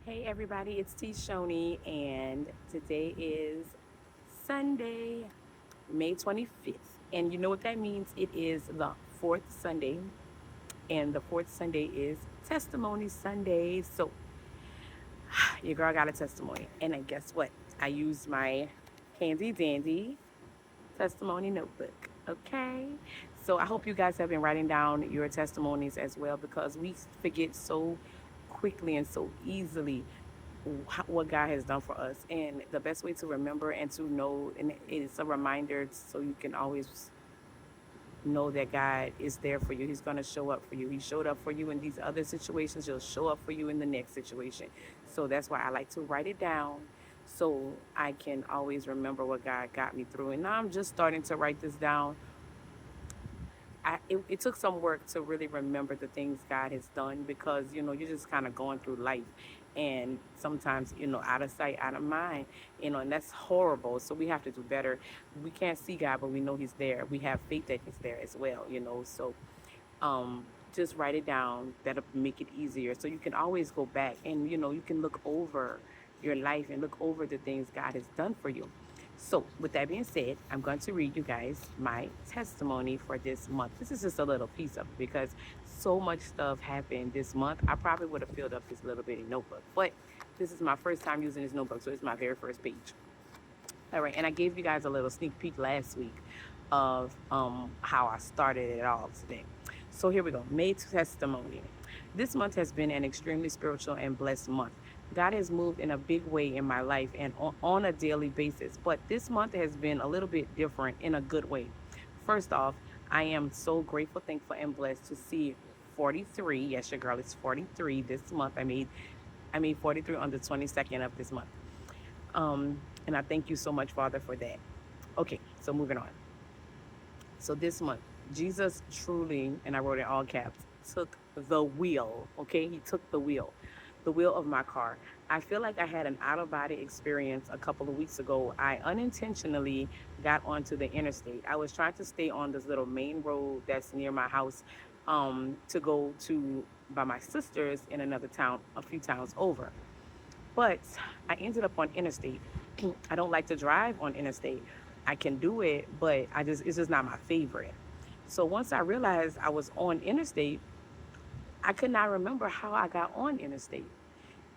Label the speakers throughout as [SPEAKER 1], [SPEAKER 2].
[SPEAKER 1] Hey everybody, it's T Shoni, and today is Sunday, May 25th. And you know what that means? It is the fourth Sunday, and the fourth Sunday is Testimony Sunday. So, your girl got a testimony. And then guess what? I used my handy dandy testimony notebook. Okay? So, I hope you guys have been writing down your testimonies as well because we forget so quickly and so easily what God has done for us. And the best way to remember and to know, and it's a reminder so you can always know that God is there for you. He's going to show up for you. He showed up for you in these other situations. He'll show up for you in the next situation. So that's why I like to write it down so I can always remember what God got me through. And now I'm just starting to write this down. It took some work to really remember the things God has done because you're just kind of going through life, and sometimes out of sight, out of mind, and that's horrible. So we have to do better. We can't see God, but we know He's there. We have faith that He's there as well. So um, just write it down. That'll make it easier. So you can always go back and you can look over your life and look over the things God has done for you. So, with that being said, I'm going to read you guys my testimony for this month. This is just a little piece of it because so much stuff happened this month. I probably would have filled up this little bitty notebook, but this is my first time using this notebook, so it's my very first page. All right, and I gave you guys a little sneak peek last week of how I started it all today. So here we go. May testimony. This month has been an extremely spiritual and blessed month. God has moved in a big way in my life and on a daily basis, but this month has been a little bit different in a good way. First off, I am so grateful, thankful, and blessed to see 43. Yes, your girl is 43 this month. I made 43 on the 22nd of this month. And I thank you so much, Father, for that. Okay, so moving on. So this month, Jesus truly, and I wrote in all caps, took the wheel. Okay, He took the wheel of my car. I feel like I had an out of body experience a couple of weeks ago. I unintentionally got onto the interstate. I was trying to stay on this little main road that's near my house to go to by my sisters in another town, a few towns over. But I ended up on interstate. I don't like to drive on interstate. I can do it, but it's just not my favorite. So once I realized I was on interstate, I could not remember how I got on interstate.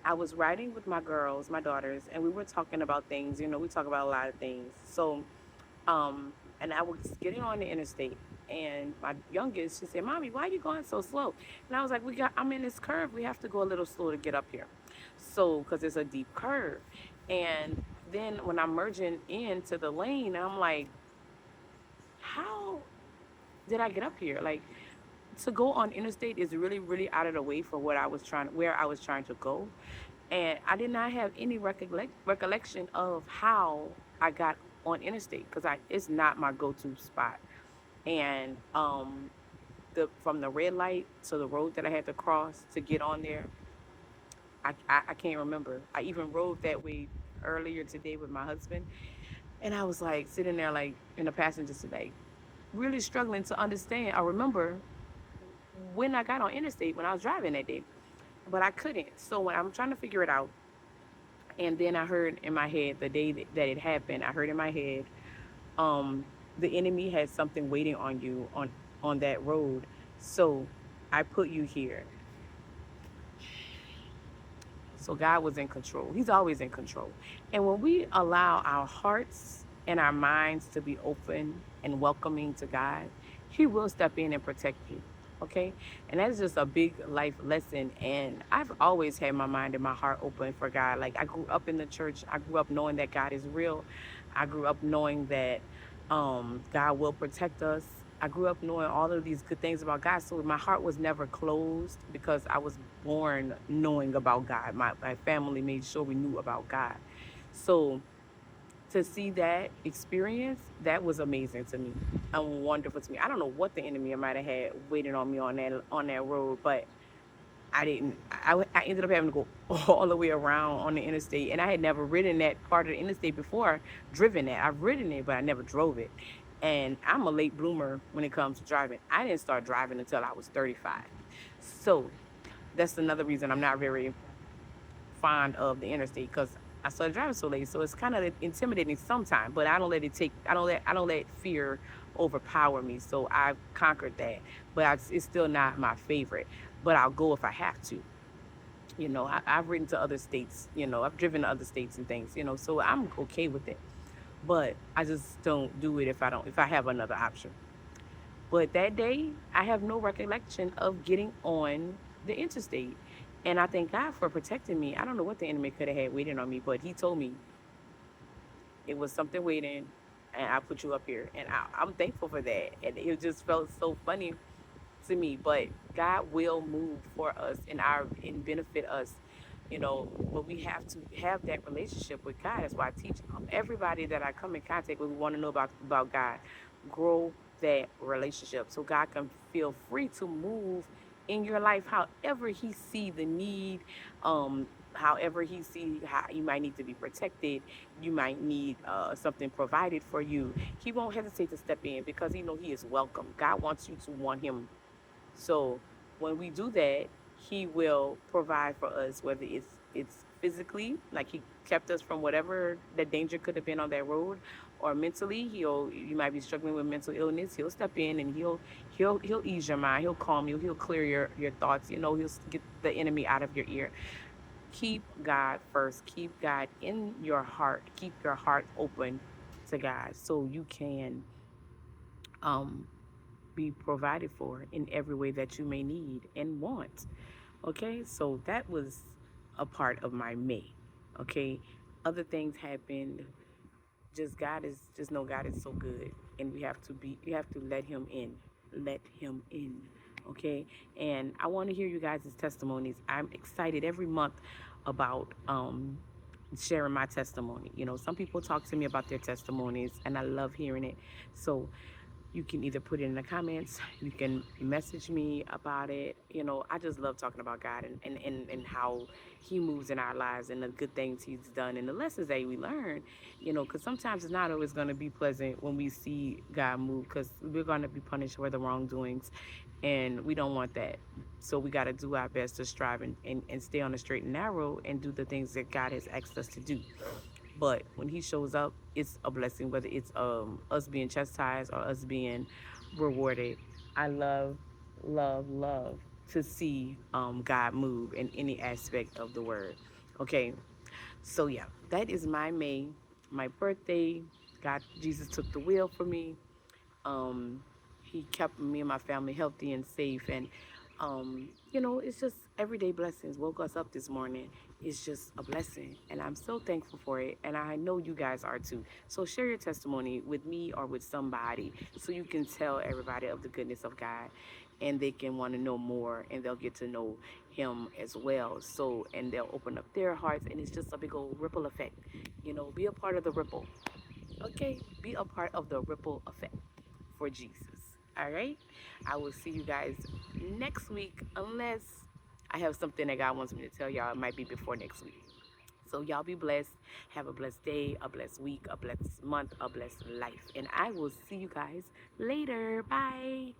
[SPEAKER 1] I was riding with my girls, my daughters, and we were talking about things. We talk about a lot of things. So, and I was getting on the interstate, and my youngest, she said, "Mommy, why are you going so slow?" And I was like, I'm in this curve. We have to go a little slow to get up here." So, because it's a deep curve. And then when I'm merging into the lane, I'm like, how did I get up here? Like, to go on interstate is really, really out of the way for where I was trying to go. And I did not have any recollection of how I got on interstate because it's not my go-to spot. And from the red light to the road that I had to cross to get on there, I can't remember. I even rode that way earlier today with my husband, and I was like sitting there like in the passenger seat, like really struggling to understand. I remember when I got on interstate when I was driving that day, but I couldn't. So when I'm trying to figure it out, and then I heard in my head the day that it happened. I heard in my head, the enemy has something waiting on you on that road. So I put you here. So God was in control. He's always in control. And when we allow our hearts and our minds to be open and welcoming to God, He will step in and protect you. Okay? And that's just a big life lesson. And I've always had my mind and my heart open for God. Like, I grew up in the church, I grew up knowing that God is real. I grew up knowing that God will protect us. I grew up knowing all of these good things about God. So my heart was never closed because I was born knowing about God. My family made sure we knew about God. So to see that experience, that was amazing to me and wonderful to me. I don't know what the enemy might have had waiting on me on that road, but I didn't. I ended up having to go all the way around on the interstate, and I had never ridden that part of the interstate before. Driven that, I've ridden it, but I never drove it. And I'm a late bloomer when it comes to driving. I didn't start driving until I was 35. So that's another reason I'm not very fond of the interstate because I started driving so late. So it's kind of intimidating sometimes, but I don't let it take. I don't let fear overpower me. So I've conquered that, but it's still not my favorite. But I'll go if I have to. I've ridden to other states. I've driven to other states and things. So I'm okay with it. But I just don't do it if I have another option. But that day, I have no recollection of getting on the interstate. And I thank God for protecting me. I don't know what the enemy could have had waiting on me, but he told me it was something waiting, and I put you up here. And I'm thankful for that. And it just felt so funny to me. But God will move for us and benefit us, but we have to have that relationship with God. That's why I teach everybody that I come in contact with who want to know about God, grow that relationship so God can feel free to move in your life however he see the need, however he see how you might need to be protected, you might need something provided for you. He won't hesitate to step in because he know he is welcome. God wants you to want him. So when we do that, he will provide for us, whether it's physically, like he kept us from whatever the danger could have been on that road, or mentally, you might be struggling with mental illness. He'll step in and he'll ease your mind. He'll calm you. He'll clear your thoughts. He'll get the enemy out of your ear. Keep God first. Keep God in your heart. Keep your heart open to God so you can um be provided for in every way that you may need and want. Okay, so that was a part of my May. Okay, other things happened. Just know God is so good, and you have to let Him in. Let Him in. Okay, and I want to hear you guys' testimonies. I'm excited every month about sharing my testimony. Some people talk to me about their testimonies, and I love hearing it. So you can either put it in the comments, you can message me about it. I just love talking about God and how he moves in our lives and the good things he's done and the lessons that we learn, because sometimes it's not always going to be pleasant when we see God move, because we're going to be punished for the wrongdoings, and we don't want that. So we got to do our best to strive and stay on the straight and narrow and do the things that God has asked us to do. But when he shows up, it's a blessing, whether it's us being chastised or us being rewarded. I love to see God move in any aspect of the word. Okay, so yeah, that is my May, my birthday. God, Jesus took the wheel for me. Um, he kept me and my family healthy and safe. And, it's just everyday blessings. Woke us up this morning. It's just a blessing. And I'm so thankful for it. And I know you guys are too. So share your testimony with me or with somebody so you can tell everybody of the goodness of God. And they can want to know more and they'll get to know him as well. So, and they'll open up their hearts. And it's just a big old ripple effect. Be a part of the ripple. Okay? Be a part of the ripple effect for Jesus. All right? I will see you guys next week, unless I have something that God wants me to tell y'all. It might be before next week. So y'all be blessed. Have a blessed day, a blessed week, a blessed month, a blessed life. And I will see you guys later. Bye.